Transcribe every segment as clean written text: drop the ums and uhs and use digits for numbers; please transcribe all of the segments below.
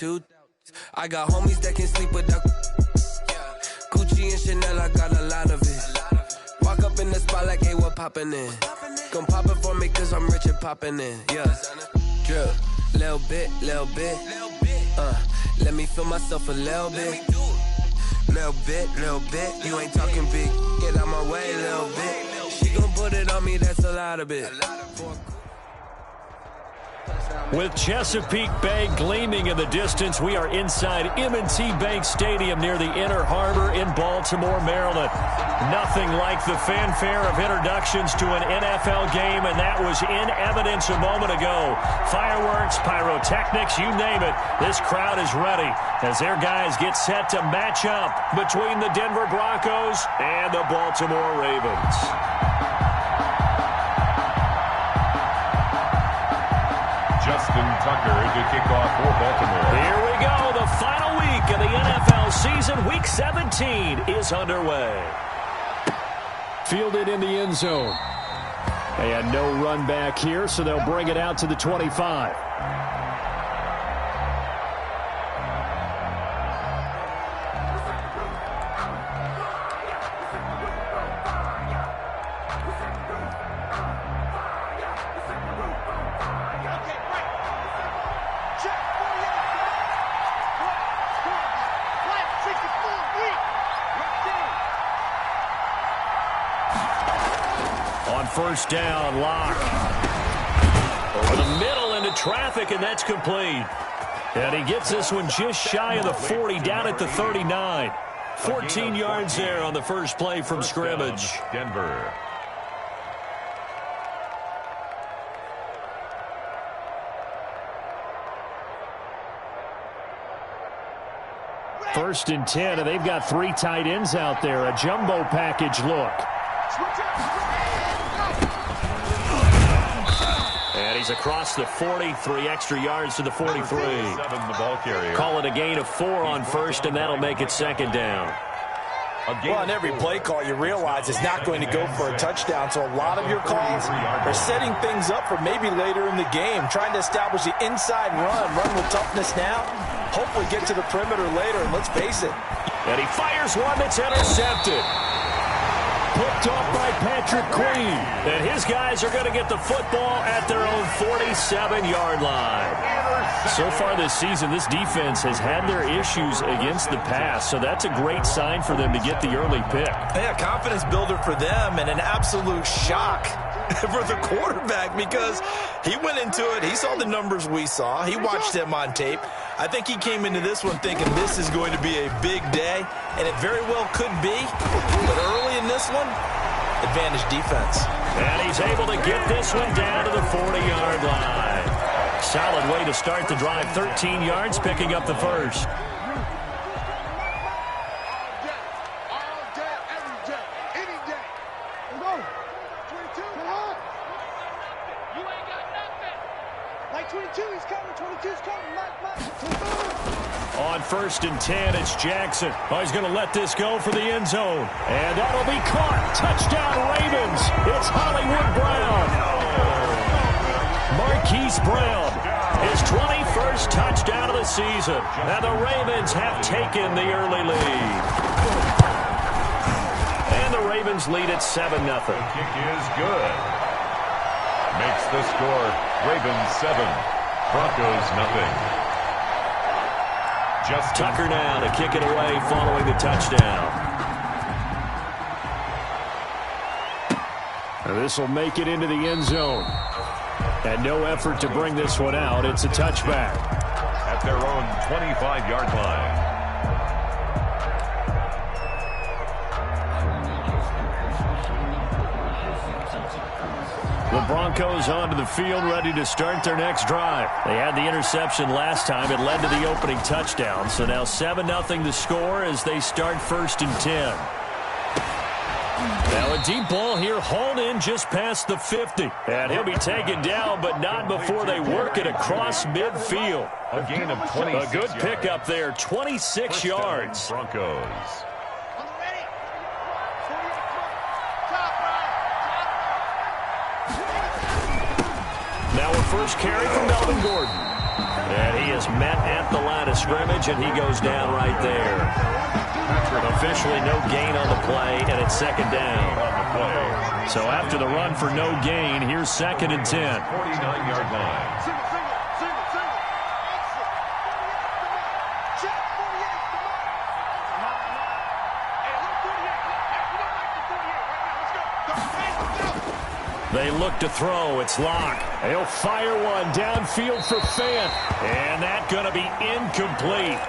2. I got homies that can sleep without Gucci and Chanel, I got a lot of it. Walk up in the spot like, hey, what poppin' in? Come pop it for me, cause I'm rich and poppin' in. Yeah, drip, little bit. Let me feel myself a little bit. Little bit. You ain't talking big. Get out my way, little bit. She gon' put it on me, that's a lot of it. With Chesapeake Bay gleaming in the distance, we are inside M&T Bank Stadium near the Inner Harbor in Baltimore, Maryland. Nothing like the fanfare of introductions to an NFL game, and that was in evidence a moment ago. Fireworks, pyrotechnics, you name it. This crowd is ready as their guys get set to match up between the Denver Broncos and the Baltimore Ravens. Justin Tucker to kick off for Baltimore. Here we go. The final week of the NFL season. Week 17 is underway. Fielded in the end zone. And no run back here, so they'll bring it out to the 25. First down, Lock. Over the middle into traffic, and that's complete. And he gets this one just shy of the 40, down at the 39. 14 yards there on the first play from scrimmage. Denver. First and 10, and they've got 3 tight ends out there. A jumbo package look. And he's across the 40, 3 extra yards to the 43. The ball carrier. Call it a gain of 4 on first, and that'll make it second down. Well, on every play call, you realize it's not going to go for a touchdown, so a lot of your calls are setting things up for maybe later in the game, trying to establish the inside run with toughness now, hopefully get to the perimeter later, and let's face it. And he fires one that's intercepted. Picked off by Patrick Queen. And his guys are going to get the football at their own 47-yard line. So far this season, this defense has had their issues against the pass, so that's a great sign for them to get the early pick. Yeah, confidence builder for them and an absolute shock for the quarterback because he went into it. He saw the numbers we saw. He watched them on tape. I think he came into this one thinking this is going to be a big day, and it very well could be. But early in this one, advantage defense. And he's able to get this one down to the 40-yard line. Solid way to start the drive. 13 yards, picking up the first. On first and 10, it's Jackson. Oh, he's going to let this go for the end zone. And that'll be caught. Touchdown, Ravens. It's Hollywood Brown. Marquise Brown, his 21st touchdown of the season. And the Ravens have taken the early lead. And the Ravens lead at 7-0. The kick is good. Makes the score Ravens 7, Broncos nothing. Tucker now to kick it away following the touchdown. This will make it into the end zone. And no effort to bring this one out. It's a touchback. At their own 25-yard line. The Broncos onto the field, ready to start their next drive. They had the interception last time. It led to the opening touchdown. So now 7-0 the score as they start first and 10. Now a deep ball here, hauled in just past the 50. And he'll be taken down, but not before they work it across midfield. A gain of 26 A good pickup there, 26 yards. Broncos. Now a first carry from Melvin Gordon. And he is was met at the line of scrimmage, and he goes down right there. Officially no gain on the play, and it's second down. So after the run for no gain, here's 2nd and 10. 49-yard line. They look to throw. It's Locke. He'll fire one downfield for Fant. And that's going to be incomplete.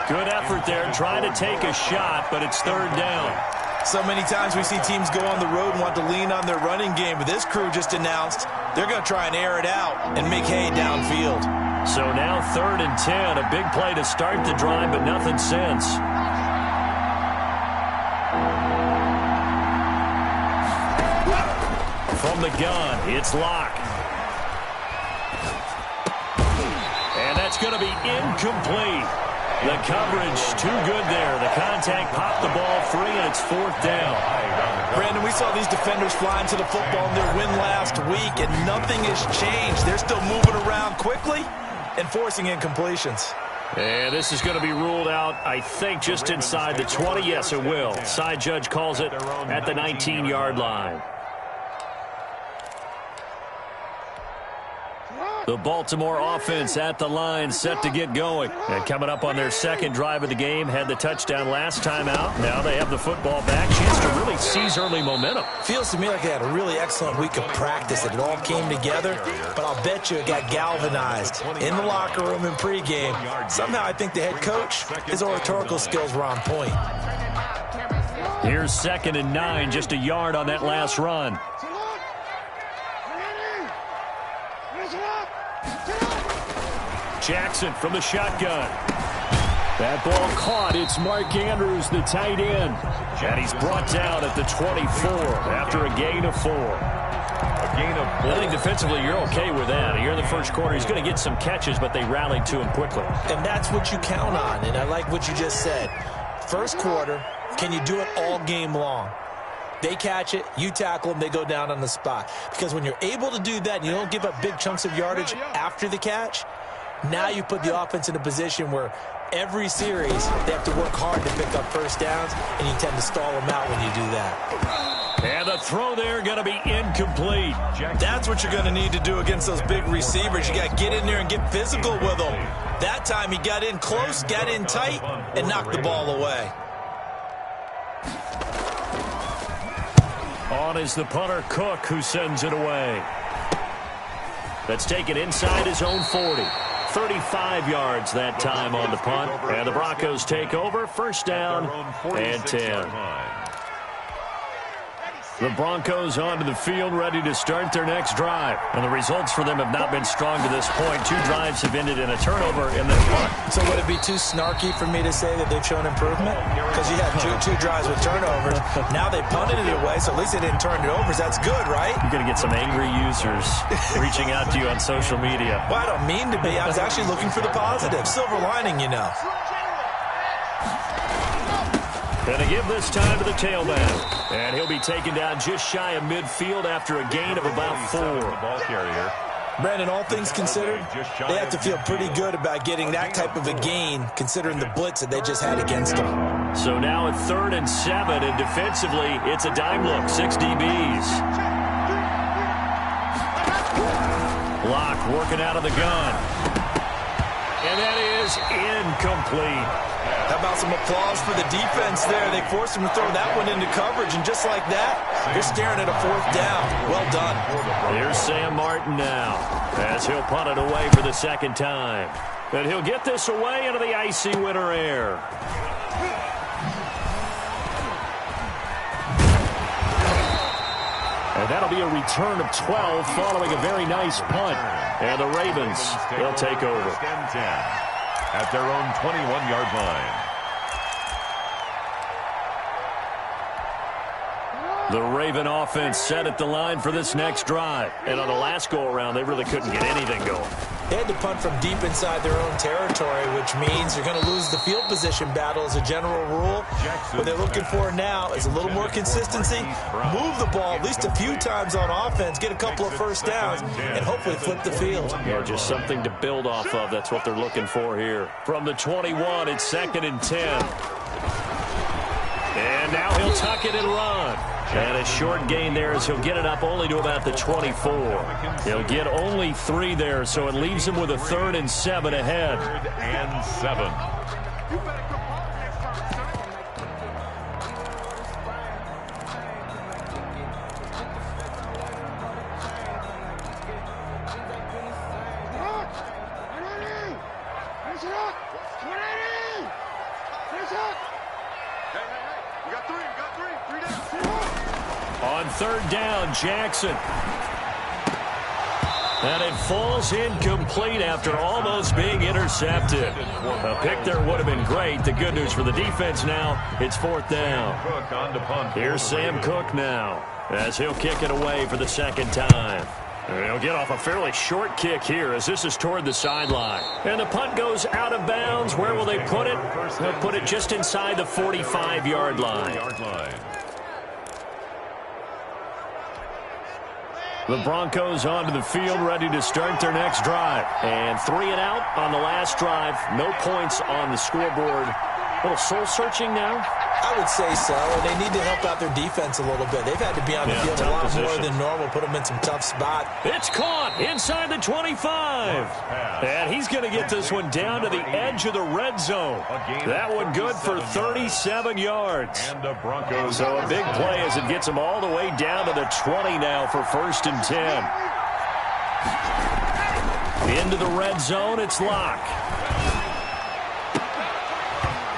Good effort there, trying to take a shot, but it's 3rd down. So many times we see teams go on the road and want to lean on their running game, but this crew just announced they're going to try and air it out and make hay downfield. So now 3rd and 10, a big play to start the drive, but nothing since. From the gun, it's Locke. And that's going to be incomplete. The coverage too good there. The contact popped the ball free, and it's 4th down. Brandon, we saw these defenders fly into the football in their win last week, and nothing has changed. They're still moving around quickly and forcing incompletions. And this is going to be ruled out, I think, just inside the 20. Yes, it will. Side judge calls it at the 19-yard line. The Baltimore offense at the line, set to get going. And coming up on their 2nd drive of the game, had the touchdown last time out. Now they have the football back. Chance to really seize early momentum. Feels to me like they had a really excellent week of practice. It all came together, but I'll bet you it got galvanized in the locker room in pregame. Somehow I think the head coach, his oratorical skills were on point. Here's 2nd and 9, just a yard on that last run. Jackson from the shotgun. That ball caught. It's Mark Andrews, the tight end. And he's brought down at the 24 after a gain of 4. I think defensively you're okay with that. Here in the first quarter, he's going to get some catches, but they rallied to him quickly. And that's what you count on, and I like what you just said. First quarter, can you do it all game long? They catch it, you tackle them, they go down on the spot. Because when you're able to do that and you don't give up big chunks of yardage after the catch, now you put the offense in a position where every series they have to work hard to pick up first downs, and you tend to stall them out when you do that. And the throw there going to be incomplete. That's what you're going to need to do against those big receivers. You got to get in there and get physical with them. That time he got in close, got in tight, and knocked the ball away. On is the punter, Cook, who sends it away. That's taken inside his own 40. 35 yards that time on the punt. And the Broncos take over. First down and 10. The Broncos onto the field, ready to start their next drive. And the results for them have not been strong to this point. 2 drives have ended in a turnover and then punt. So would it be too snarky for me to say that they've shown improvement? Because you had two drives with turnovers. Now they punted it away, so at least they didn't turn it over. So that's good, right? You're going to get some angry users reaching out to you on social media. Well, I don't mean to be. I was actually looking for the positive. Silver lining, you know. Gonna give this time to the tailback. And he'll be taken down just shy of midfield after a gain of about 4. Ball carrier. Brandon, all things considered, they have to feel pretty good about getting that type of a gain, considering the blitz that they just had against them. So now at 3rd and 7, and defensively, it's a dime look, 6 DBs. Locke working out of the gun. And that is incomplete. How about some applause for the defense there? They forced him to throw that one into coverage, and just like that, you're staring at a 4th down. Well done. Here's Sam Martin now, as he'll punt it away for the 2nd time. And he'll get this away into the icy winter air. And that'll be a return of 12 following a very nice punt. And the Ravens, they'll take over. At their own 21-yard line. The Raven offense set at the line for this next drive. And on the last go-around, they really couldn't get anything going. They had to punt from deep inside their own territory, which means you're going to lose the field position battle as a general rule. What they're looking for now is a little more consistency, move the ball at least a few times on offense, get a couple of first downs, and hopefully flip the field. Yeah, just something to build off of. That's what they're looking for here. From the 21, it's 2nd and 10. And now he'll tuck it and run. And a short gain there as he'll get it up only to about the 24. He'll get only 3 there, so it leaves him with a 3rd and 7 ahead. 3rd and 7. On 3rd down, Jackson. And it falls incomplete after almost being intercepted. A pick there would have been great. The good news for the defense now, it's 4th down. Here's Sam Cook now as he'll kick it away for the 2nd time. And he'll get off a fairly short kick here as this is toward the sideline. And the punt goes out of bounds. Where will they put it? They'll put it just inside the 45-yard line. The Broncos onto the field, ready to start their next drive. And 3 and out on the last drive. No points on the scoreboard. A little soul-searching now? I would say so. They need to help out their defense a little bit. They've had to be on the field a lot more than normal, put them in some tough spot. It's caught inside the 25. And he's going to get this one down to the edge of the red zone. That one good for 37 yards. So a big play as it gets him all the way down to the 20 now for 1st and 10. Into the red zone, it's Locke.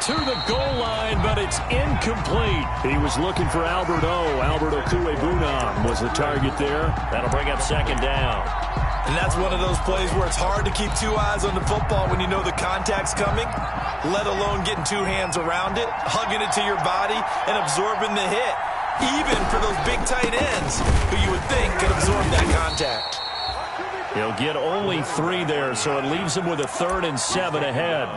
To the goal line, but it's incomplete. He was looking for Albert Okwuegbunam was the target there. That'll bring up 2nd down. And that's one of those plays where it's hard to keep 2 eyes on the football when you know the contact's coming, let alone getting 2 hands around it, hugging it to your body, and absorbing the hit, even for those big tight ends who you would think could absorb that contact. He'll get only 3 there, so it leaves him with a 3rd and 7 ahead.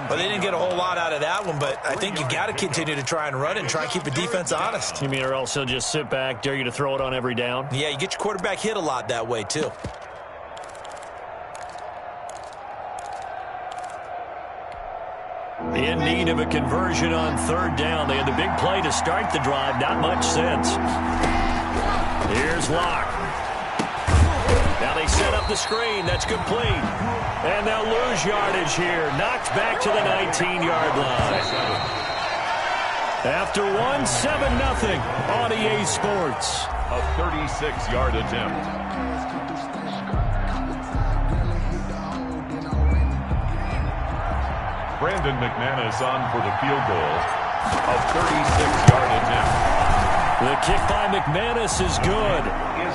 Well, they didn't get a whole lot out of that one, but I think you got to continue to try and run and try and keep the defense honest. You mean or else he'll just sit back, dare you to throw it on every down? Yeah, you get your quarterback hit a lot that way, too. In need of a conversion on 3rd down. They had the big play to start the drive. Not much sense. Here's Locke. Now they set up the screen. That's complete. And they'll lose yardage here. Knocked back to the 19-yard line. After 1, 7-0 on EA Sports. A 36-yard attempt. Brandon McManus on for the field goal. A 36-yard attempt. The kick by McManus is good.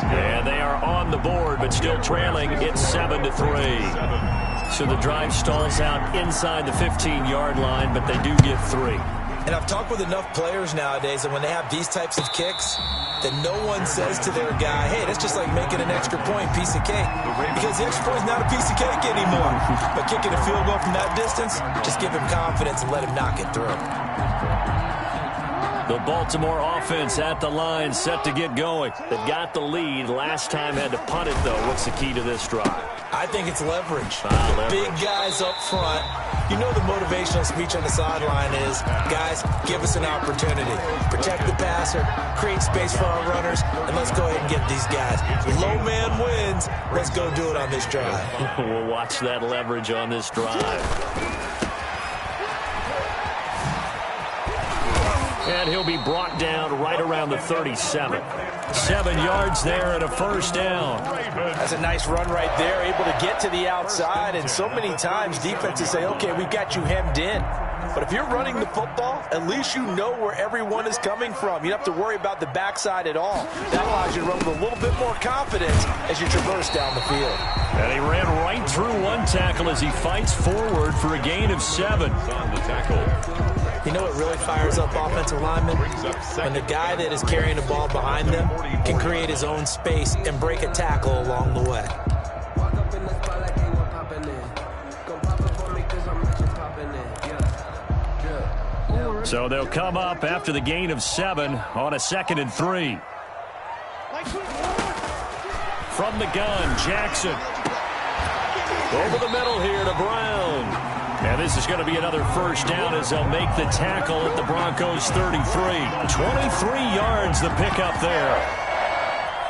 And they are on the board, but still trailing. It's 7-3. So the drive stalls out inside the 15-yard line, but they do get 3. And I've talked with enough players nowadays that when they have these types of kicks, that no one says to their guy, hey, that's just like making an extra point, piece of cake. Because the extra point is not a piece of cake anymore. But kicking a field goal from that distance, just give him confidence and let him knock it through. The Baltimore offense at the line, set to get going. They got the lead. Last time had to punt it, though. What's the key to this drive? I think it's leverage. The big guys up front. You know the motivational speech on the sideline is, guys, give us an opportunity. Protect the passer, create space for our runners, and let's go ahead and get these guys. Low man wins. Let's go do it on this drive. We'll watch that leverage on this drive. And he'll be brought down right around the 37. 7 yards there and a 1st down. That's a nice run right there, able to get to the outside. And so many times defenses say, okay, we've got you hemmed in. But if you're running the football, at least you know where everyone is coming from. You don't have to worry about the backside at all. That allows you to run with a little bit more confidence as you traverse down the field. And he ran right through one tackle as he fights forward for a gain of 7. On the tackle. You know what really fires up offensive linemen? When the guy that is carrying the ball behind them can create his own space and break a tackle along the way. So they'll come up after the gain of 7 on a 2nd and 3. From the gun, Jackson. Over the middle here to Brown. And this is going to be another first down as they'll make the tackle at the Broncos' 33. 23 yards the pickup there.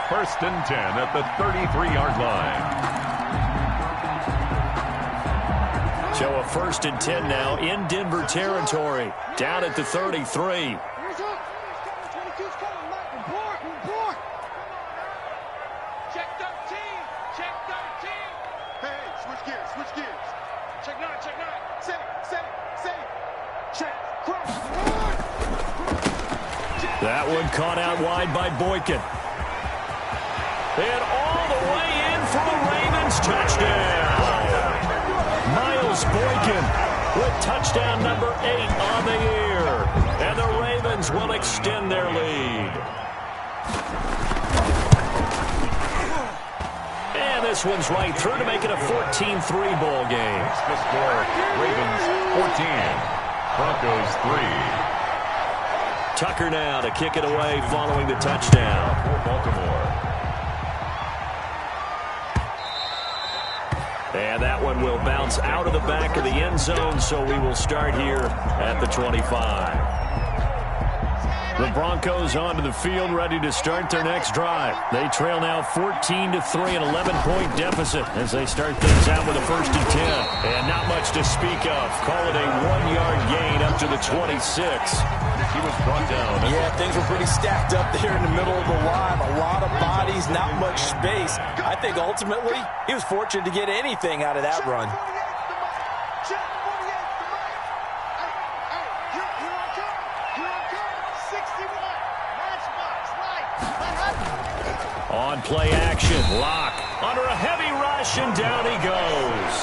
1st and 10 at the 33-yard line. So a 1st and 10 now in Denver territory. Down at the 33. That one caught out wide by Boykin. And all the way in for a Ravens touchdown. Miles Boykin with touchdown number 8 on the year. And the Ravens will extend their lead. And this one's right through to make it a 14-3 ball game. The score, Ravens 14, Broncos 3. Tucker now to kick it away following the touchdown. For Baltimore. And that one will bounce out of the back of the end zone, so we will start here at the 25. The Broncos onto the field, ready to start their next drive. They trail now 14-3, an 11-point deficit as they start things out with a 1st and 10. And not much to speak of. Call it a 1-yard gain up to the 26. He was brought down. Yeah, things were pretty stacked up there in the middle of the line. A lot of bodies, not much space. I think ultimately he was fortunate to get anything out of that run. On play action, Locke under a heavy rush, and down he goes.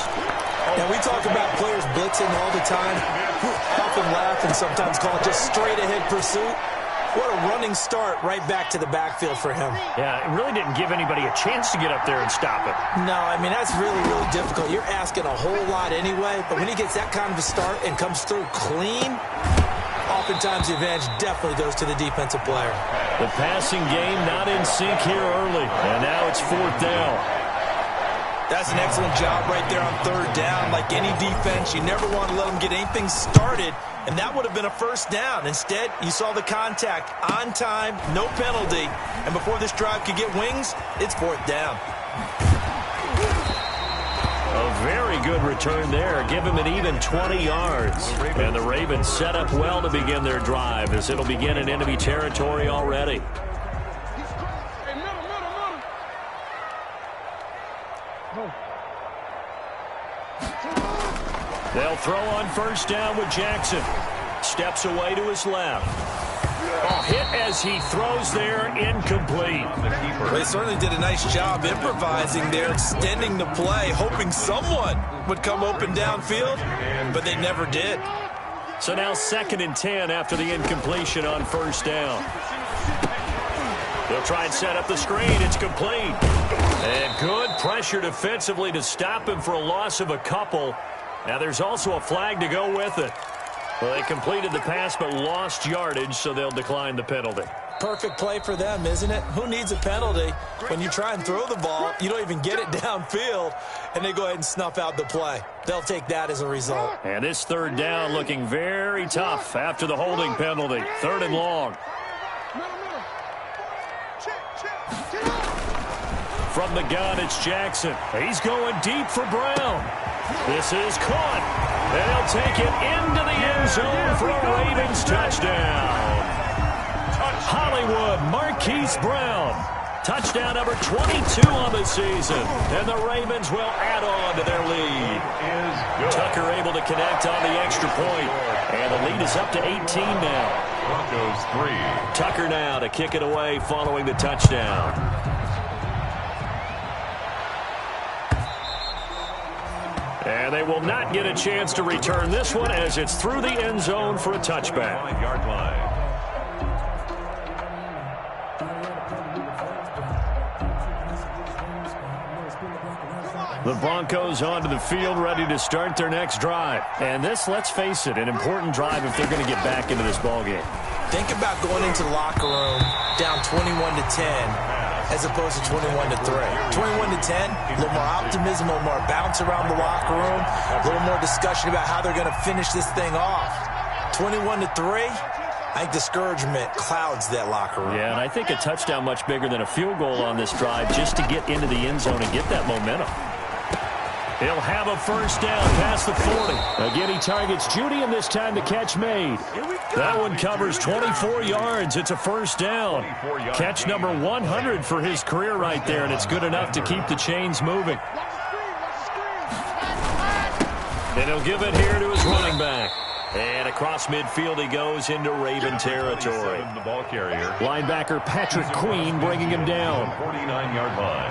And we talk about players blitzing all the time. We often laugh and sometimes call it just straight-ahead pursuit. What a running start right back to the backfield for him. Yeah, it really didn't give anybody a chance to get up there and stop it. No, I mean, that's really, really difficult. You're asking a whole lot anyway, but when he gets that kind of a start and comes through clean, oftentimes the advantage definitely goes to the defensive player. The passing game not in sync here early, and now it's 4th down. That's an excellent job right there on 3rd down. Like any defense, you never want to let them get anything started, and that would have been a 1st down. Instead, you saw the contact on time, no penalty, and before this drive could get wings, it's 4th down. A very good return there. Give him an even 20 yards. And the Ravens set up well to begin their drive as it'll begin in enemy territory already. They'll throw on 1st down with Jackson. Steps away to his left. Oh, hit as he throws there, incomplete. They certainly did a nice job improvising there, extending the play, hoping someone would come open downfield, but they never did. So now 2nd and 10 after the incompletion on 1st down. They'll try and set up the screen. It's complete. And good pressure defensively to stop him for a loss of a couple. Now there's also a flag to go with it. Well, they completed the pass but lost yardage, so they'll decline the penalty. Perfect play for them, isn't it? Who needs a penalty when you try and throw the ball, you don't even get it downfield, and they go ahead and snuff out the play. They'll take that as a result. And this 3rd down looking very tough after the holding penalty. 3rd and long. From the gun, it's Jackson. He's going deep for Brown. This is caught. And they'll take it into the end zone for a Ravens touchdown. Hollywood Marquise Brown. Touchdown number 22 on the season. And the Ravens will add on to their lead. Tucker able to connect on the extra point. And the lead is up to 18 now. Broncos 3. Tucker now to kick it away following the touchdown. And they will not get a chance to return this one as it's through the end zone for a touchback. 5-yard line. The Broncos onto the field, ready to start their next drive. And this, let's face it, an important drive if they're going to get back into this ballgame. Think about going into the locker room down 21-10 as opposed to 21-3. 21-10, a little more optimism, a little more bounce around the locker room, a little more discussion about how they're going to finish this thing off. 21-3, I think discouragement clouds that locker room. Yeah, and I think a touchdown much bigger than a field goal on this drive just to get into the end zone and get that momentum. He'll have a first down past the 40. Again, he targets Judy, and this time the catch made. That one covers 24 yards. It's a first down. Catch number 100 for his career right there, and it's good enough to keep the chains moving. And he'll give it here to his running back. And across midfield he goes into Raven territory. The ball carrier. Linebacker Patrick Queen bringing him down. 49-yard line.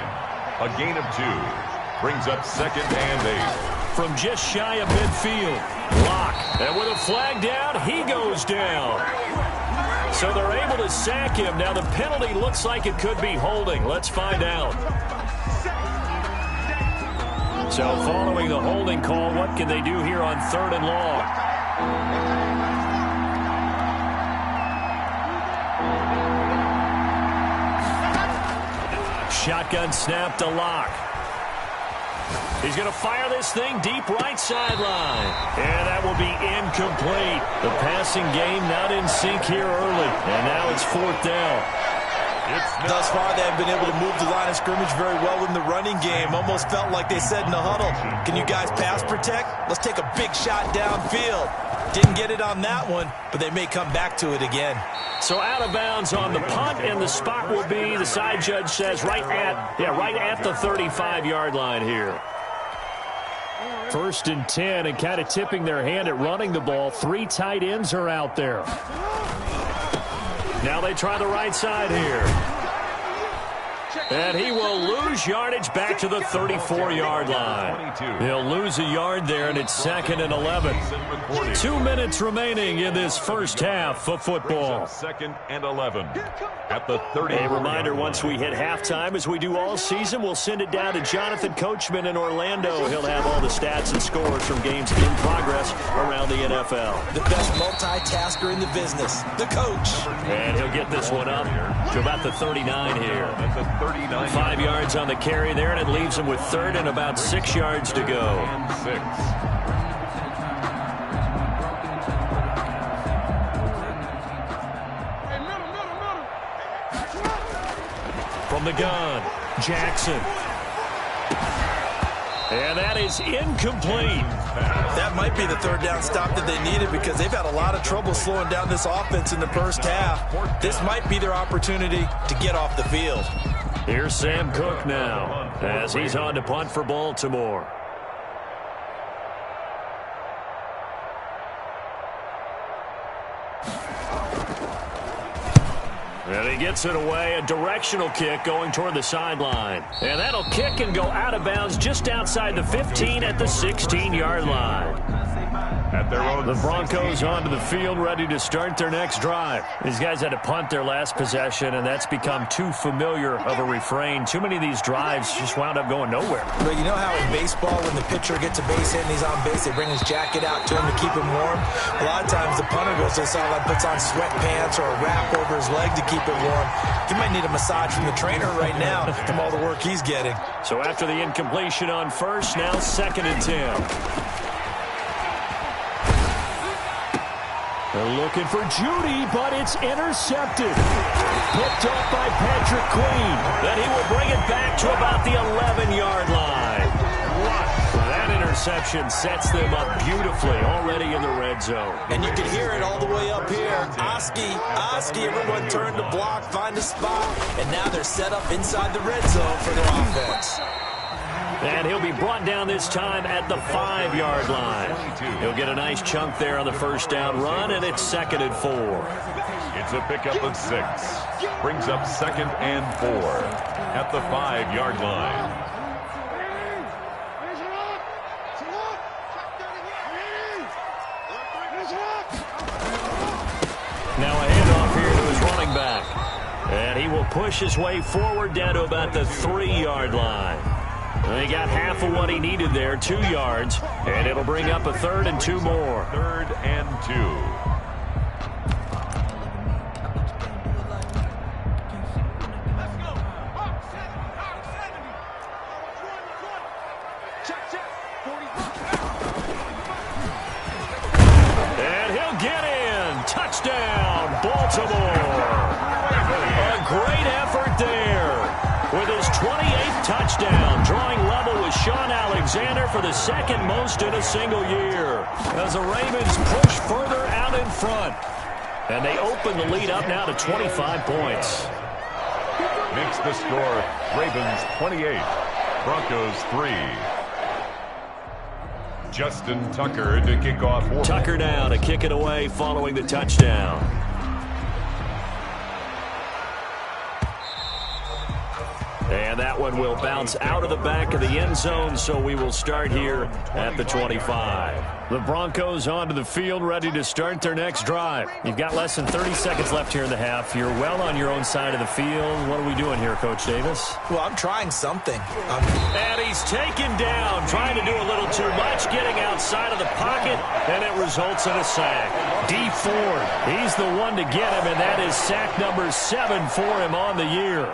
A gain of 2. Brings up 2nd and 8. From just shy of midfield. Lock. And with a flag down, he goes down. So they're able to sack him. Now the penalty looks like it could be holding. Let's find out. So following the holding call, what can they do here on 3rd and long? Shotgun snap to Lock. He's going to fire this thing deep right sideline. And that will be incomplete. The passing game not in sync here early. And now it's 4th down. Thus far, they have been able to move the line of scrimmage very well in the running game. Almost felt like they said in the huddle, can you guys pass protect? Let's take a big shot downfield. Didn't get it on that one, but they may come back to it again. So out of bounds on the punt, and the spot will be, the side judge says, right at the 35-yard line here. 1st and 10, and kind of tipping their hand at running the ball. 3 tight ends are out there. Now they try the right side here. And he will lose yardage back to the 34-yard line. He'll lose a yard there, and it's 2nd and 11. 2 minutes remaining in this first half of football. 2nd and 11 at the 30. A reminder, once we hit halftime, as we do all season, we'll send it down to Jonathan Coachman in Orlando. He'll have all the stats and scores from games in progress around the NFL. The best multitasker in the business, the coach. And he'll get this one up to about the 39 here. At the 39. 5 yards on the carry there, and it leaves him with 3rd and about 6 yards to go. And 6. From the gun, Jackson. And that is incomplete. That might be the 3rd down stop that they needed because they've had a lot of trouble slowing down this offense in the first half. This might be their opportunity to get off the field. Here's Sam Cook now as he's on to punt for Baltimore. And he gets it away, a directional kick going toward the sideline. And that'll kick and go out of bounds just outside the 15 at the 16-yard line. At their own the Broncos onto the field, ready to start their next drive. These guys had to punt their last possession, and that's become too familiar of a refrain. Too many of these drives just wound up going nowhere. But you know how in baseball, when the pitcher gets a base hit and he's on base, they bring his jacket out to him to keep him warm? A lot of times the punter goes to the sideline, puts on sweatpants or a wrap over his leg to keep it warm. He might need a massage from the trainer right now from all the work he's getting. So after the incompletion on first, now 2nd and 10. They're looking for Judy, but it's intercepted. Picked up by Patrick Queen. Then he will bring it back to about the 11-yard line. That interception sets them up beautifully already in the red zone. And you can hear it all the way up here. Oski, everyone turned to block, find a spot, and now they're set up inside the red zone for their offense. And he'll be brought down this time at the 5-yard line. He'll get a nice chunk there on the first down run, and it's 2nd and 4. It's a pickup of 6. Brings up 2nd and 4 at the 5-yard line. Now a handoff here to his running back. And he will push his way forward down to about the 3-yard line. He got half of what he needed there, 2 yards, and it'll bring up a 3rd and 2 more. 3rd and 2. And he'll get in. Touchdown, Baltimore. A great effort there with his 28th touchdown, drawing level with Sean Alexander for the 2nd most in a single year. As the Ravens push further out in front. And they open the lead up now to 25 points. Makes the score Ravens 28, Broncos 3. Justin Tucker to kick off. Tucker now to kick it away following the touchdown. And that one will bounce out of the back of the end zone, so we will start here at the 25. The Broncos onto the field, ready to start their next drive. You've got less than 30 seconds left here in the half. You're well on your own side of the field. What are we doing here, Coach Davis? Well, I'm trying something. And he's taken down, trying to do a little too much, getting outside of the pocket, and it results in a sack. D Ford, he's the one to get him, and that is sack number 7 for him on the year.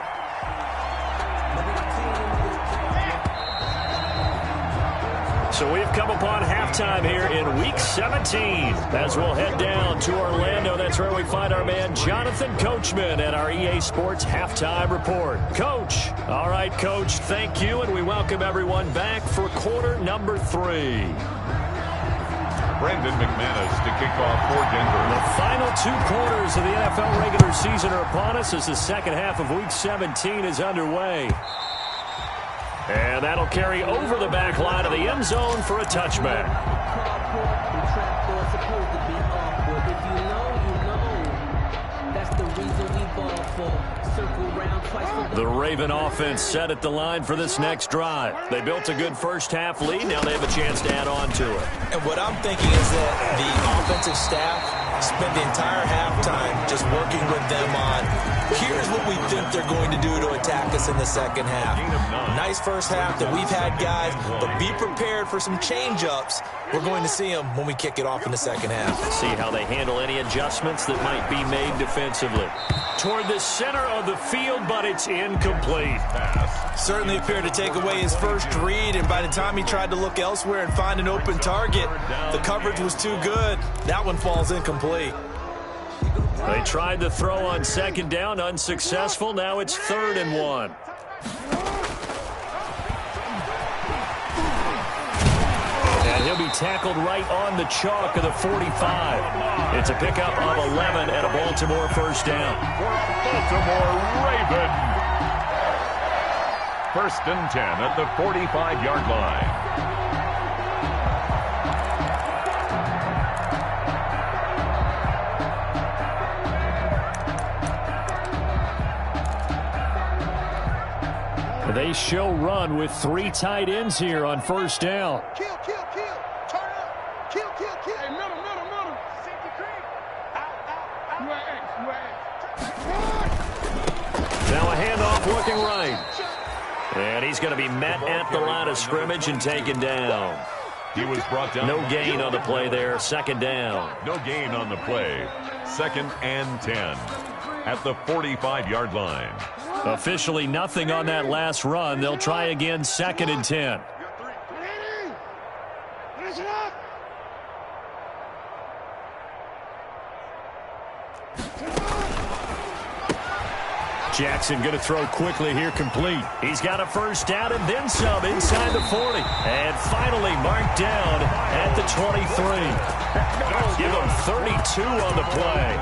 So we've come upon halftime here in Week 17 as we'll head down to Orlando. That's where we find our man Jonathan Coachman at our EA Sports Halftime Report. Coach. All right, Coach, thank you, and we welcome everyone back for quarter number 3. Brandon McManus to kick off for Denver. The final 2 quarters of the NFL regular season are upon us as the second half of Week 17 is underway. And that'll carry over the back line of the end zone for a touchback. The Raven offense set at the line for this next drive. They built a good first half lead. Now they have a chance to add on to it. And what I'm thinking is that the offensive staff spent the entire halftime just working with them on, here's what we think they're going to do to attack us in the second half. Nice first half that we've had, guys, but be prepared for some change-ups. We're going to see them when we kick it off in the second half. See how they handle any adjustments that might be made defensively. Toward the center of the field, but it's incomplete. Certainly appeared to take away his first read, and by the time he tried to look elsewhere and find an open target, the coverage was too good. That one falls incomplete. They tried to throw on second down, unsuccessful. Now it's 3rd and 1. And he'll be tackled right on the chalk of the 45. It's a pickup of 11 and a Baltimore first down. Baltimore Raven. 1st and 10 at the 45-yard line. They show run with 3 tight ends here on first down. Kill. Turn up. Kill. Hey, middle. Safety creep. Out. Now a handoff looking right. And he's going to be met at the line of scrimmage and taken down. He was brought down. No gain on the play there. 2nd down. No gain on the play. 2nd and 10 at the 45-yard line. Officially nothing on that last run. They'll try again 2nd and 10. Jackson going to throw quickly here, complete. He's got a first down and then some inside the 40. And finally marked down at the 23. Give him 32 on the play.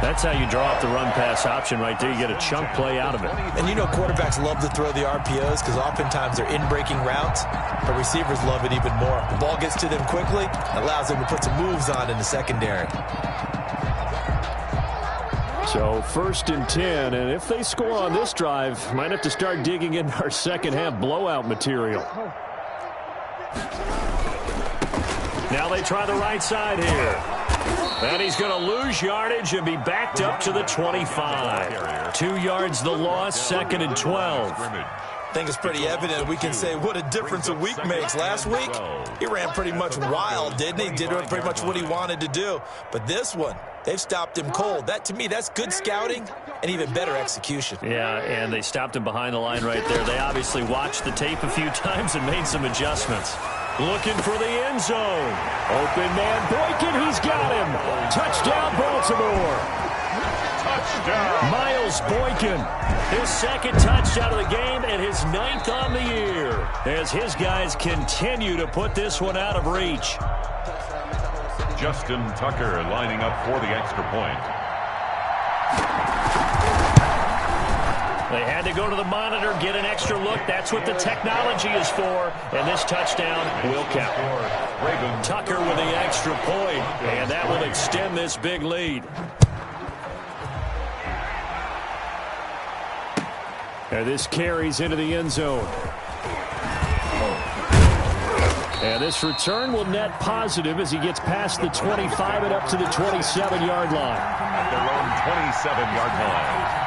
That's how you draw up the run-pass option right there. You get a chunk play out of it. And you know quarterbacks love to throw the RPOs because oftentimes they're in-breaking routes. But receivers love it even more. The ball gets to them quickly, allows them to put some moves on in the secondary. So 1st and 10, and if they score on this drive, might have to start digging in our second half blowout material. Now they try the right side here. And he's going to lose yardage and be backed up to the 25. 2 yards the loss, 2nd and 12. I think it's pretty evident we can say what a difference a week makes. Last week, he ran pretty much wild, didn't he? Did pretty much what he wanted to do. But this one, they've stopped him cold. That, to me, that's good scouting and even better execution. Yeah, and they stopped him behind the line right there. They obviously watched the tape a few times and made some adjustments. Looking for the end zone. Open man, Boykin, he's got him. Touchdown, Baltimore. Touchdown. Miles Boykin, his second touchdown of the game and his 9th on the year, as his guys continue to put this one out of reach. Justin Tucker lining up for the extra point. They had to go to the monitor, get an extra look. That's what the technology is for, and this touchdown will count. Tucker with the extra point, and that will extend this big lead. And this carries into the end zone. And this return will net positive as he gets past the 25 and up to the 27-yard line. At their own 27-yard line.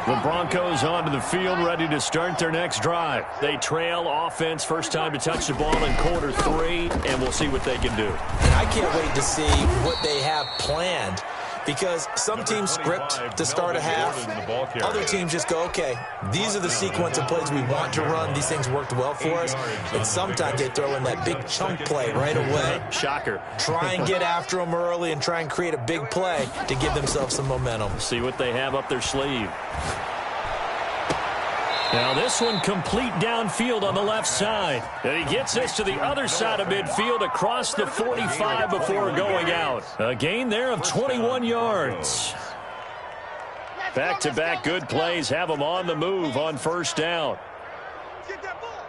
The Broncos onto the field, ready to start their next drive. They trail offense, first time to touch the ball in quarter 3, and we'll see what they can do. I can't wait to see what they have planned, because some teams script to start a half. Other teams just go, okay, these are the sequence of plays we want to run. These things worked well for us. And sometimes they throw in that big chunk play right away. Shocker. Try and get after them early and try and create a big play to give themselves some momentum. See what they have up their sleeve. Now this one complete downfield on the left side. And he gets this to the other side of midfield across the 45 before going out. A gain there of 21 yards. Back-to-back good plays have them on the move on first down. Get that ball.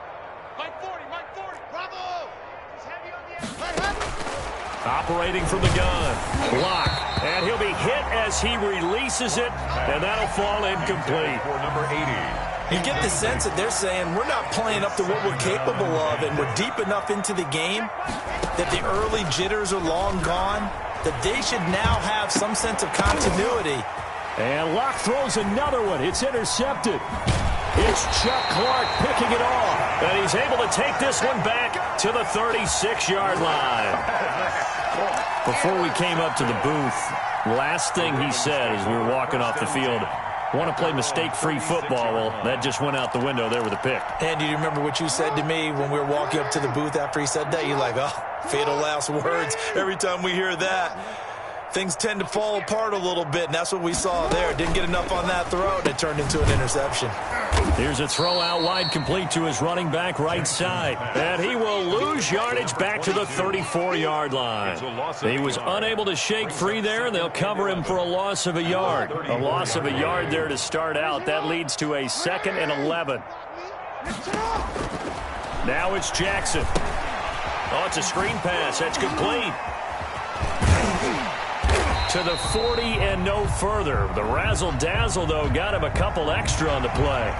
Mike 40, Mike 40. Bravo. He's heavy on the edge. Operating from the gun. Block. And he'll be hit as he releases it. And that'll fall incomplete. For number 80. You get the sense that they're saying we're not playing up to what we're capable of, and we're deep enough into the game that the early jitters are long gone, that they should now have some sense of continuity. And Locke throws another one. It's intercepted. It's Chuck Clark picking it off. And he's able to take this one back to the 36-yard line. Before we came up to the booth, last thing he said as we were walking off the field, want to play mistake-free football. Well, that just went out the window there with a pick. And do you remember what you said to me when we were walking up to the booth after he said that? You're like, oh, fatal last words. Every time we hear that, things tend to fall apart a little bit, and that's what we saw there. Didn't get enough on that throw, and it turned into an interception. Here's a throw out wide, complete to his running back right side. And he will lose yardage back to the 34-yard line. He was unable to shake free there, and they'll cover him for a loss of a yard. A loss of a yard there to start out. That leads to a 2nd and 11. Now it's Jackson. Oh, it's a screen pass. That's complete. To the 40 and no further. The razzle-dazzle, though, got him a couple extra on the play.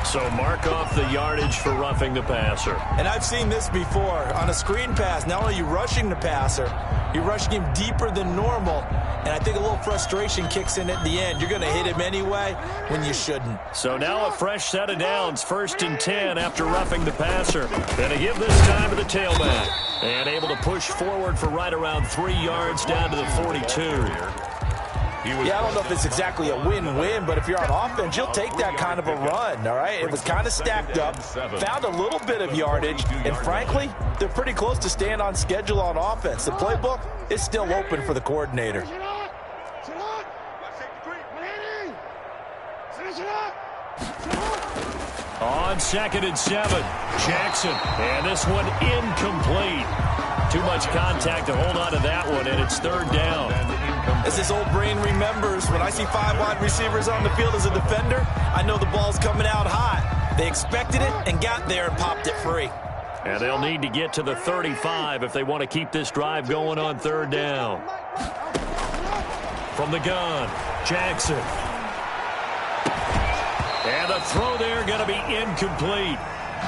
So mark off the yardage for roughing the passer. And I've seen this before. On a screen pass, not only are you rushing the passer, you're rushing him deeper than normal. And I think a little frustration kicks in at the end. You're going to hit him anyway when you shouldn't. So now a fresh set of downs. 1st and 10 after roughing the passer. Then a give this time to the tailback. And able to push forward for right around 3 yards down to the 42. Yeah, I don't know if it's exactly a win-win, but if you're on offense, you'll take that kind of a run, all right? It was kind of stacked up, found a little bit of yardage, and frankly, they're pretty close to staying on schedule on offense. The playbook is still open for the coordinator. On 2nd and 7, Jackson. And this one incomplete. Too much contact to hold on to that one, and it's 3rd down. As this old brain remembers, when I see 5 wide receivers on the field as a defender, I know the ball's coming out hot. They expected it and got there and popped it free. And they'll need to get to the 35 if they want to keep this drive going on 3rd down. From the gun, Jackson. And the throw there going to be incomplete.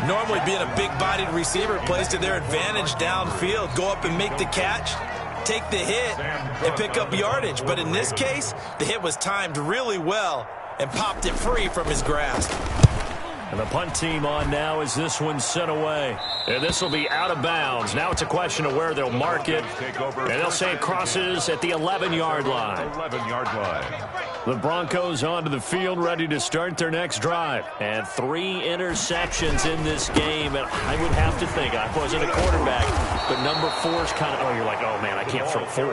Normally being a big-bodied receiver plays to their advantage downfield. Go up and make the catch. take the hit and pick up yardage. But in this case, the hit was timed really well and popped it free from his grasp. And the punt team on now as this one's sent away. And this will be out of bounds. Now it's a question of where they'll mark it. And they'll say it crosses at the 11-yard line. 11-yard line. The Broncos onto the field, ready to start their next drive. And 3 interceptions in this game. And I would have to think, I wasn't a quarterback, but number 4 is kind of, oh, you're like, oh, man, I can't throw 4.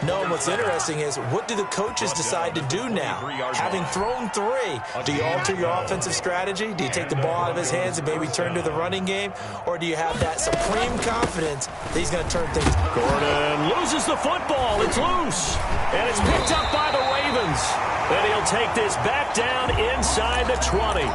No, and what's interesting is, what do the coaches decide to do now? Having thrown 3, do you alter your offensive strategy? Do you take the ball out of his hands and maybe turn to the running game? Or do you have that supreme confidence that he's going to turn things? Gordon loses the football. It's loose. And it's picked up by the Ravens. And he'll take this back down inside the 20.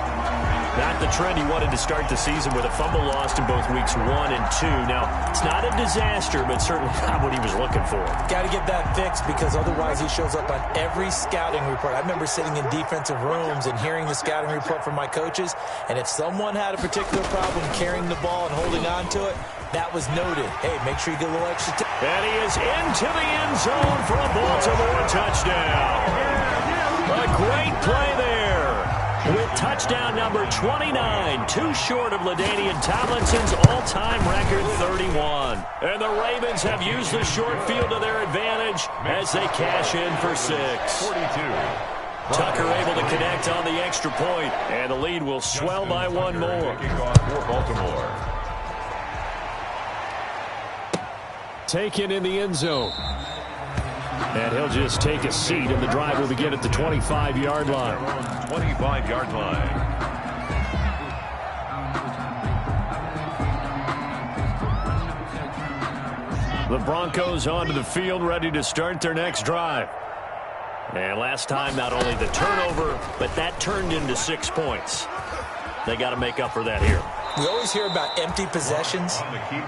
Not the trend he wanted to start the season with a fumble lost in both weeks 1 and 2. Now, it's not a disaster, but certainly not what he was looking for. Got to get that fixed, because otherwise he shows up on every scouting report. I remember sitting in defensive rooms and hearing the scouting report from my coaches, and if someone had a particular problem carrying the ball and holding on to it, that was noted. Hey, make sure you get a little extra time. And he is into the end zone for a Baltimore touchdown. A great play there. With touchdown number 29, too short of LaDainian Tomlinson's all-time record 31. And the Ravens have used the short field to their advantage as they cash in for 6. 42. Tucker able to connect on the extra point, and the lead will swell by 1 more. Kicking off for Baltimore. Taken in the end zone. And he'll just take a seat, and the drive will begin at the 25-yard line. 25-yard line. The Broncos onto the field, ready to start their next drive. And last time, not only the turnover, but that turned into 6 points. They got to make up for that here. We always hear about empty possessions,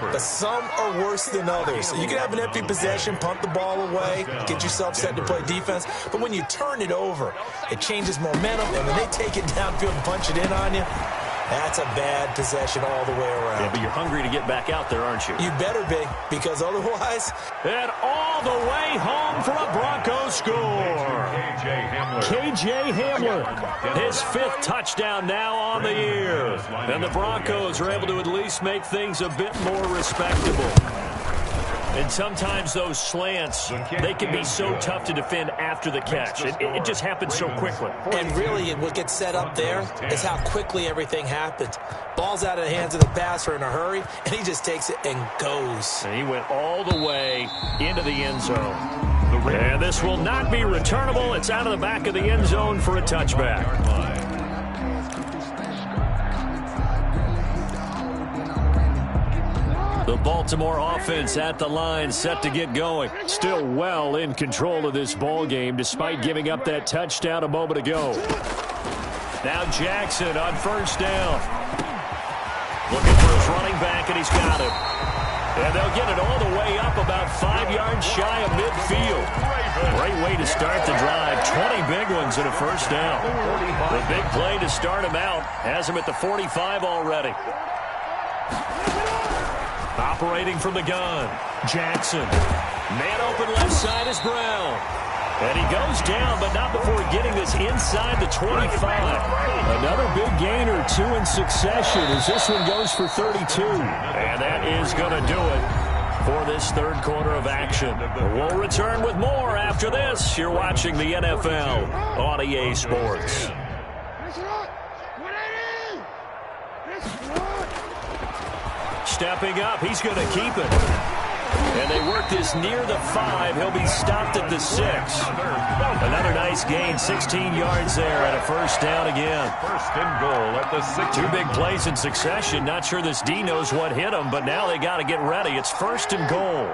but some are worse than others. You can have an empty possession, punt the ball away, get yourself set to play defense, but when you turn it over, it changes momentum, and when they take it downfield and punch it in on you, that's a bad possession all the way around. Yeah, but you're hungry to get back out there, aren't you? You better be, because otherwise... And all the way home for a Broncos score. KJ Hamler, his 5th touchdown now on the year. And the Broncos are able to at least make things a bit more respectable. And sometimes those slants, they can be so tough to defend after the catch. It just happens so quickly. And really, what gets set up there is how quickly everything happens. Ball's out of the hands of the passer in a hurry, and he just takes it and goes. And he went all the way into the end zone. And this will not be returnable. It's out of the back of the end zone for a touchback. The Baltimore offense at the line, set to get going. Still well in control of this ball game, despite giving up that touchdown a moment ago. Now Jackson on first down. Looking for his running back, and he's got it. And they'll get it all the way up about 5 yards shy of midfield. Great way to start the drive. 20 big ones and a first down. The big play to start him out has him at the 45 already. Operating from the gun, Jackson. Man open left side is Brown. And he goes down, but not before getting this inside the 25. Another big gain or 2 in succession as this one goes for 32. And that is going to do it for this third quarter of action. We'll return with more after this. You're watching the NFL on EA Sports. Stepping up, he's going to keep it. And they work this near the 5. He'll be stopped at the 6. Another nice gain, 16 yards there, and a first down again. First and goal at the 6. 2 big plays in succession. Not sure this D knows what hit him, but now they got to get ready. It's first and goal.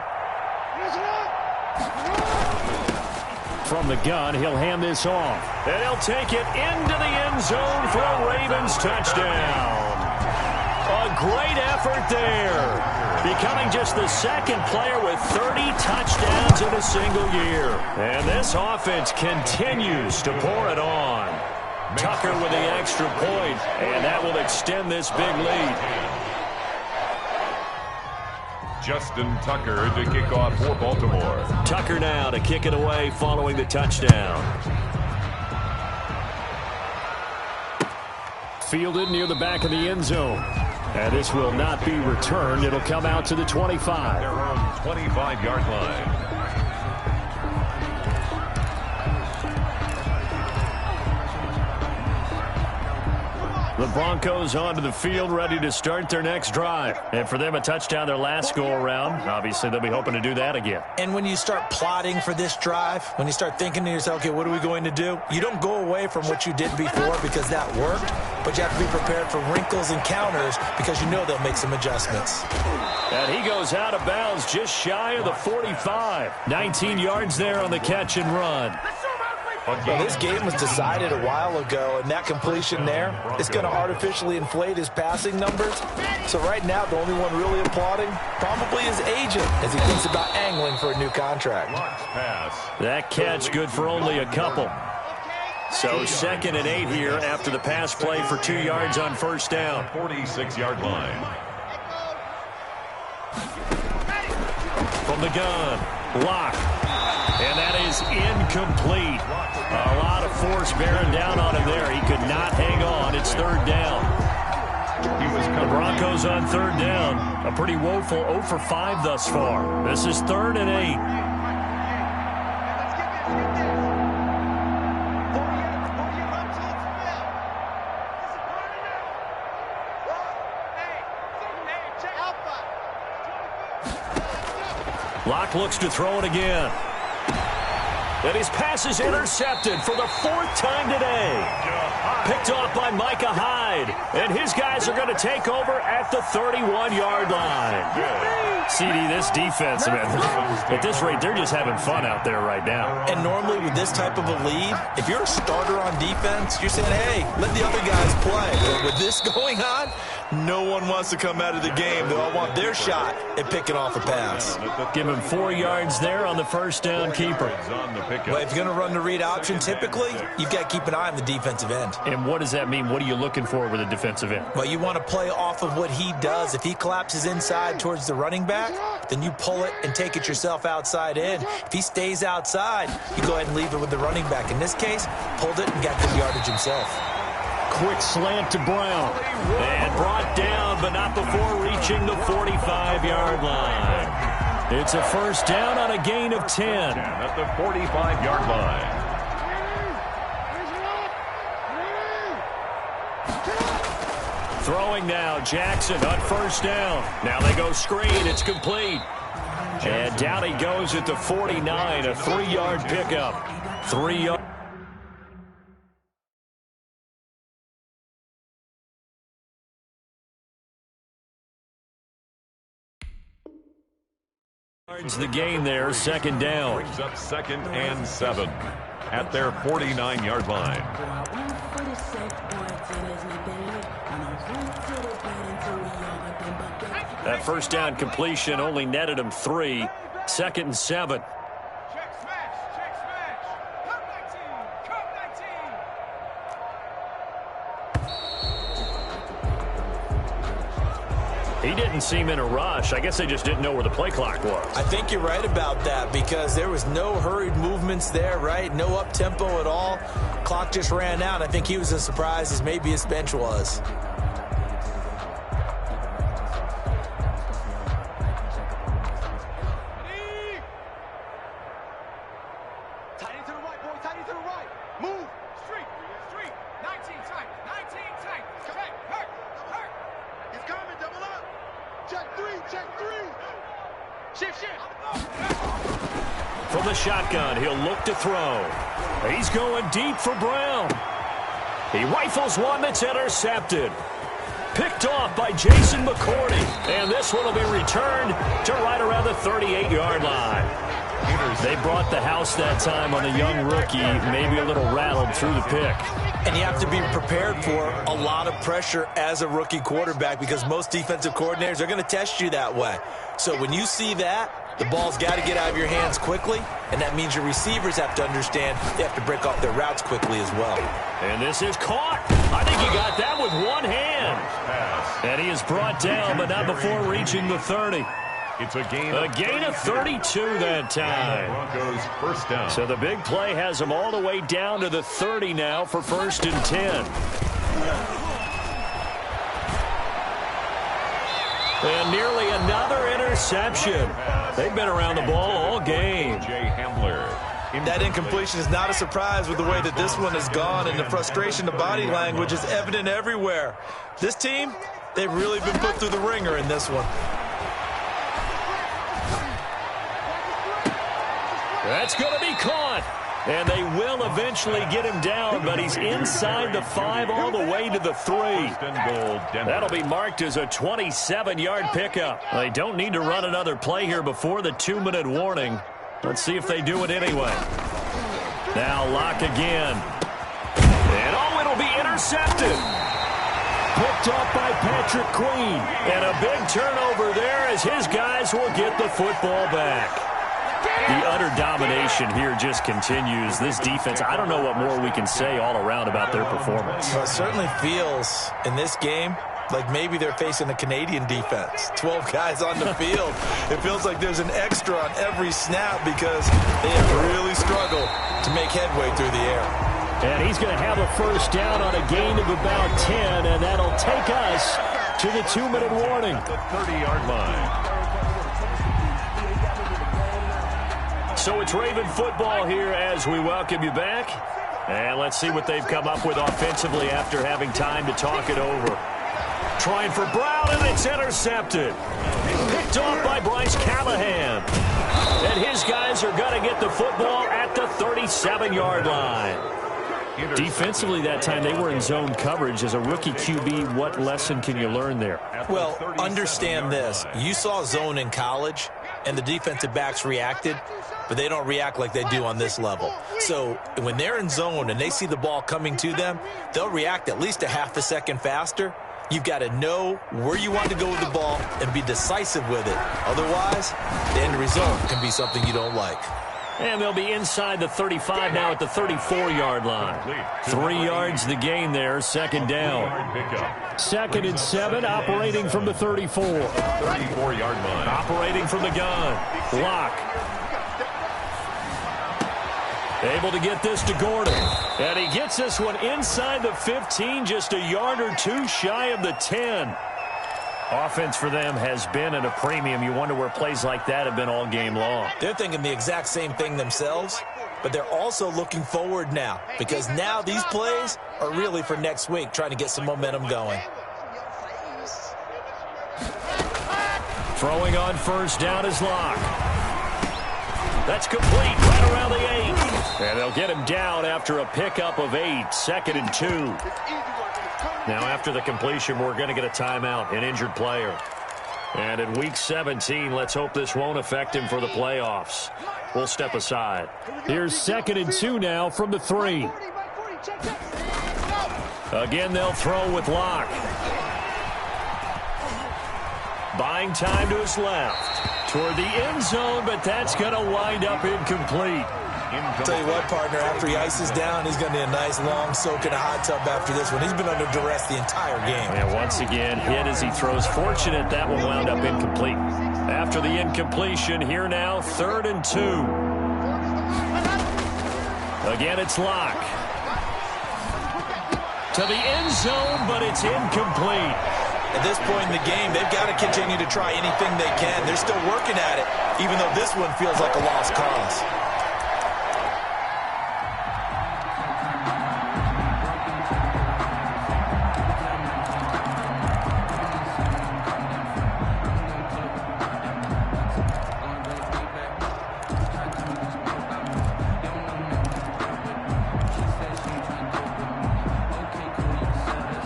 From the gun, he'll hand this off. And he'll take it into the end zone for a Ravens touchdown. A great effort there. Becoming just the second player with 30 touchdowns in a single year. And this offense continues to pour it on. Tucker with the extra point, and that will extend this big lead. Justin Tucker to kick off for Baltimore. Tucker now to kick it away following the touchdown. Fielded near the back of the end zone. And this will not be returned. It'll come out to the 25. Their own 25-yard line. The Broncos onto the field, ready to start their next drive. And for them, a touchdown their last go-around. Obviously, they'll be hoping to do that again. And when you start plotting for this drive, when you start thinking to yourself, okay, what are we going to do? You don't go away from what you did before because that worked, but you have to be prepared for wrinkles and counters because you know they'll make some adjustments. And he goes out of bounds just shy of the 45. 19 yards there on the catch and run. Well, this game was decided a while ago, and that completion there is going to artificially inflate his passing numbers. So right now, the only one really applauding probably his agent as he thinks about angling for a new contract. That catch good for only a couple. So 2nd and 8 here after the pass play for 2 yards on first down. 46-yard line. From the gun, Locke. And that is incomplete. A lot of force bearing down on him there. He could not hang on. It's 3rd down. The Broncos on 3rd down. A pretty woeful 0 for 5 thus far. This is 3rd and 8. Locke looks to throw it again. And his pass is intercepted for the 4th time today. Picked off by Micah Hyde. And his guys are going to take over at the 31-yard line. CD, this defense, man, at this rate, they're just having fun out there right now. And normally with this type of a lead, if you're a starter on defense, you're saying, hey, let the other guys play. But with this going on, no one wants to come out of the game. They all want their shot at picking off a pass. Give him 4 yards there on the first down keeper. Well, if you're going to run the read option, typically, you've got to keep an eye on the defensive end. And what does that mean? What are you looking for with a defensive end? Well, you want to play off of what he does. If he collapses inside towards the running back, then you pull it and take it yourself outside in. If he stays outside, you go ahead and leave it with the running back. In this case, pulled it and got good yardage himself. Quick slant to Brown. And brought down, but not before reaching the 45-yard line. It's a first down on a gain of 10. At the 45-yard line. Throwing now, Jackson on first down. Now they go screen. It's complete. And down he goes at the 49, a 3-yard pickup. 3 yards. The gain there, 2nd down. Brings up 2nd and 7 at their 49-yard line. That first down completion only netted him 3. 2nd and 7. Check smash, check smash. Cut 19. He didn't seem in a rush. I guess they just didn't know where the play clock was. I think you're right about that because there was no hurried movements there, right? No up-tempo at all. Clock just ran out. I think he was as surprised as maybe his bench was. Tight end to the right, boy. Tight end to the right. Move. Street. 19 tight. 19 tight. Check. Hurt. He's coming. Double up. Check 3. Check 3. Shift. From the shotgun, he'll look to throw. He's going deep for Brown. He rifles one that's intercepted. Picked off by Jason McCourty. And this one will be returned to right around the 38-yard line. They brought the house that time on the young rookie, maybe a little rattled through the pick. And you have to be prepared for a lot of pressure as a rookie quarterback because most defensive coordinators are going to test you that way. So when you see that, the ball's got to get out of your hands quickly, and that means your receivers have to understand they have to break off their routes quickly as well. And this is caught. I think he got that with one hand. And he is brought down, but not before reaching the 30. It's a gain of 32 that time. Broncos first down. So the big play has them all the way down to the 30 now for 1st and 10. And nearly another interception. They've been around the ball all game. That incompletion is not a surprise with the way that this one has gone, and the frustration, the body language is evident everywhere. This team, they've really been put through the ringer in this one. That's going to be caught. And they will eventually get him down, but he's inside the 5 all the way to the 3. That'll be marked as a 27-yard pickup. They don't need to run another play here before the 2-minute warning. Let's see if they do it anyway. Now Locke again. And it'll be intercepted. Picked up by Patrick Queen. And a big turnover there as his guys will get the football back. The utter domination here just continues. This defense, I don't know what more we can say all around about their performance. Well, it certainly feels in this game like maybe they're facing a Canadian defense. 12 guys on the field. It feels like there's an extra on every snap because they have really struggled to make headway through the air. And he's going to have a first down on a gain of about 10, and that'll take us to the 2-minute warning. The 30-yard line. So it's Raven football here as we welcome you back. And let's see what they've come up with offensively after having time to talk it over. Trying for Brown, and it's intercepted. Picked off by Bryce Callahan. And his guys are going to get the football at the 37-yard line. Defensively that time, they were in zone coverage. As a rookie QB, what lesson can you learn there? Well, understand this. You saw zone in college, and the defensive backs reacted, but they don't react like they do on this level. So when they're in zone and they see the ball coming to them, they'll react at least a half a second faster. You've got to know where you want to go with the ball and be decisive with it. Otherwise, the end result can be something you don't like. And they'll be inside the 35 now at the 34-yard line. 3 yards the gain there, 2nd down. 2nd and 7, operating from the 34. 34-yard line. Operating from the gun. Locke. Able to get this to Gordon. And he gets this one inside the 15, just a yard or two shy of the 10. Offense for them has been at a premium. You wonder where plays like that have been all game long. They're thinking the exact same thing themselves, but they're also looking forward now because now these plays are really for next week, trying to get some momentum going. Throwing on first down is Locke. That's complete right around the 8. And they'll get him down after a pickup of 8, 2nd and 2. Now after the completion, we're going to get a timeout, an injured player. And in week 17, let's hope this won't affect him for the playoffs. We'll step aside. Here's 2nd and 2 now from the 3. Again, they'll throw with Locke. Buying time to his left. Toward the end zone, but that's going to wind up incomplete. Tell you what, partner, after he ices down, he's going to need a nice long soak in a hot tub after this one. He's been under duress the entire game. And once again, hit as he throws. Fortunate that one wound up incomplete. After the incompletion, here now, 3rd and 2. Again, it's Locke. To the end zone, but it's incomplete. At this point in the game, they've got to continue to try anything they can. They're still working at it, even though this one feels like a lost cause.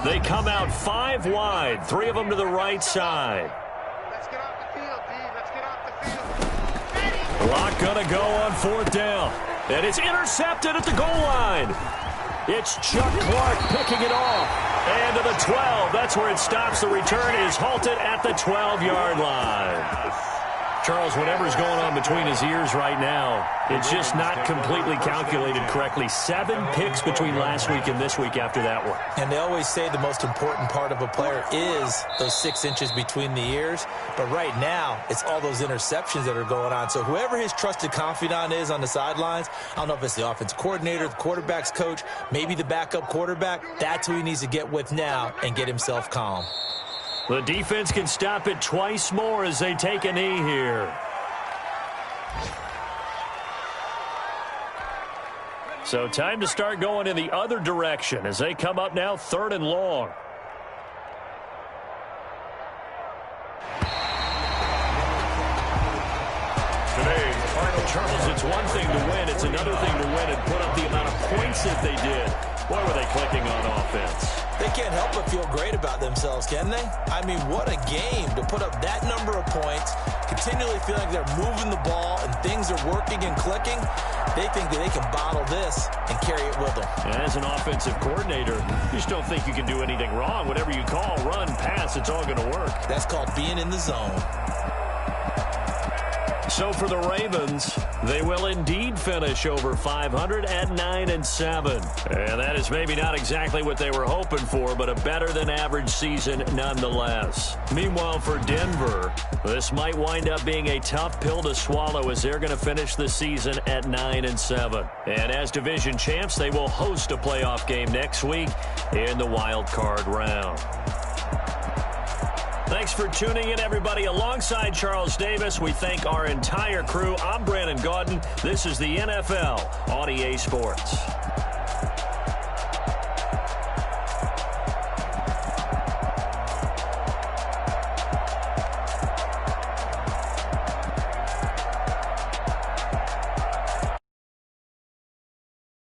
They come out 5 wide, 3 of them to the right side. Let's get off the field, D. Let's get off the field. Locke gonna go on 4th down. And it's intercepted at the goal line. It's Chuck Clark picking it off. And to the 12. That's where it stops. The return is halted at the 12-yard line. Charles, whatever's going on between his ears right now, it's just not completely calculated correctly. 7 picks between last week and this week after that one. And they always say the most important part of a player is those 6 inches between the ears. But right now, it's all those interceptions that are going on. So whoever his trusted confidant is on the sidelines, I don't know if it's the offense coordinator, the quarterback's coach, maybe the backup quarterback, that's who he needs to get with now and get himself calm. The defense can stop it twice more as they take a knee here. So time to start going in the other direction as they come up now 3rd and long. Today's final Charles, it's one thing to win. It's another thing to win and put up the amount of points that they did. Boy, were they clicking on offense. They can't help but feel great about themselves, can they? I mean, what a game to put up that number of points, continually feeling like they're moving the ball and things are working and clicking. They think that they can bottle this and carry it with them. And as an offensive coordinator, you just don't think you can do anything wrong. Whatever you call, run, pass, it's all going to work. That's called being in the zone. So for the Ravens, they will indeed finish over 500 at 9-7. And that is maybe not exactly what they were hoping for, but a better than average season nonetheless. Meanwhile, for Denver, this might wind up being a tough pill to swallow as they're going to finish the season at 9-7. And as division champs, they will host a playoff game next week in the wild card round. Thanks for tuning in, everybody. Alongside Charles Davis, we thank our entire crew. I'm Brandon Gaudin. This is the NFL on EA Sports.